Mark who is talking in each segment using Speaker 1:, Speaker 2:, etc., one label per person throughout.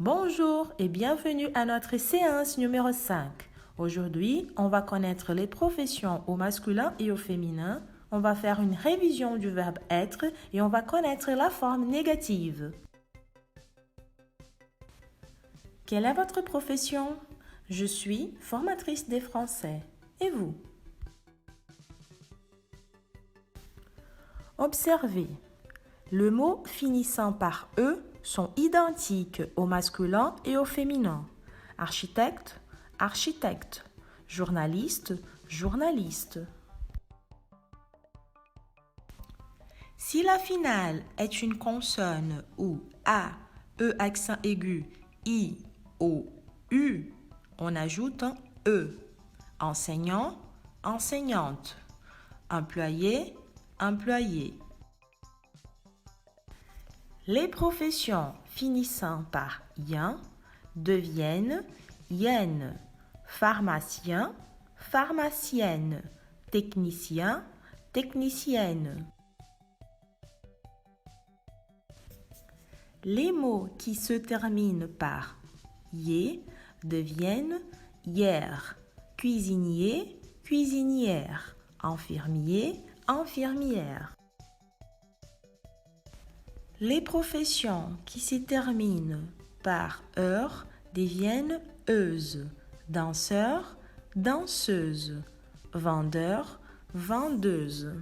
Speaker 1: Bonjour et bienvenue à notre séance numéro 5. Aujourd'hui, on va connaître les professions au masculin et au féminin. On va faire une révision du verbe être et on va connaître la forme négative. Quelle est votre profession? Je suis formatrice des Français. Et vous? Observez. Le mot finissant par E sont identiques au masculin et au féminin. Architecte, architecte. Journaliste, journaliste. Si la finale est une consonne ou A, E accent aigu, I, O, U, on ajoute un E. Enseignant, enseignante. Employé, employé. Les professions finissant par ien deviennent yen. Pharmacien, pharmacienne. Technicien, technicienne. Les mots qui se terminent par yé deviennent hier. Cuisinier, cuisinière. Infirmier, infirmière. Les professions qui se terminent par heure deviennent euse. Danseur, danseuse. Vendeur, vendeuse.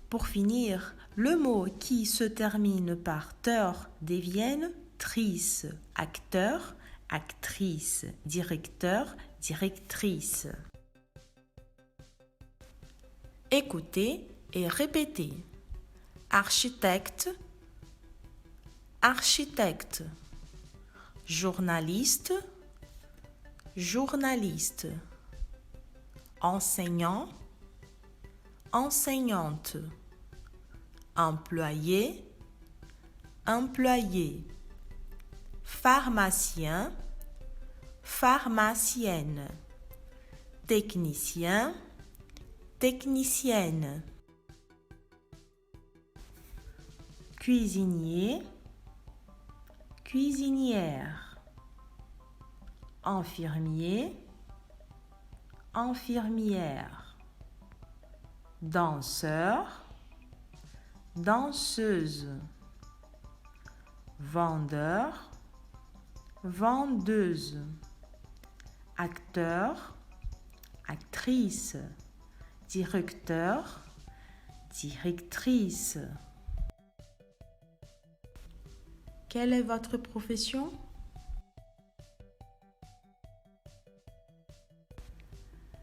Speaker 1: Pour finir, le mot qui se termine par teur deviennent trice. Acteur, actrice. Directeur, directrice. Écoutez et répétez. Architecte, architecte. Journaliste, journaliste. Enseignant, enseignante. Employé, employé. Pharmacien, pharmacienne. Technicien, technicienne. Cuisinier, cuisinière. Infirmier, infirmière. Danseur, danseuse. Vendeur, vendeuse. Acteur, actrice. Directeur, directrice. Quelle est votre profession?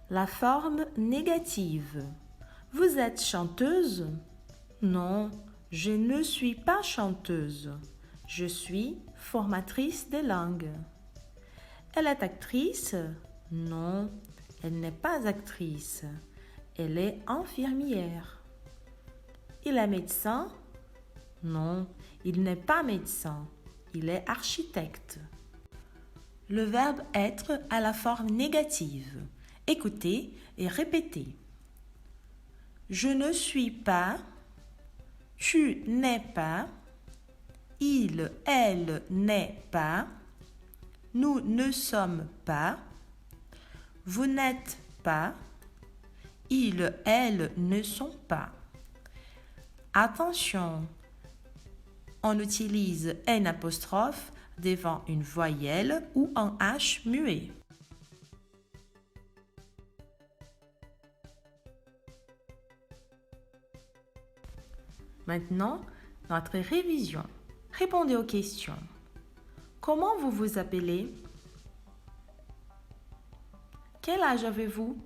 Speaker 1: La forme négative. Vous êtes chanteuse? Non, je ne suis pas chanteuse. Je suis formatrice des langues. Elle est actrice? Non, elle n'est pas actrice. Elle est infirmière. Il est médecin? Non, il n'est pas médecin. Il est architecte. Le verbe être a la forme négative. Écoutez et répétez. Je ne suis pas. Tu n'es pas. Il, elle n'est pas. Nous ne sommes pas. Vous n'êtes pas. Il, elle ne sont pas. Attention, on utilise un apostrophe devant une voyelle ou un H muet. Maintenant, notre révision. Répondez aux questions. Comment vous vous appelez? Quel âge avez-vous?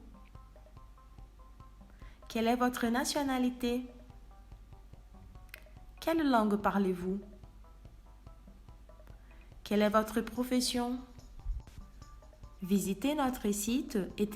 Speaker 1: Quelle est votre nationalité? Quelle langue parlez-vous? Quelle est votre profession? Visitez notre site et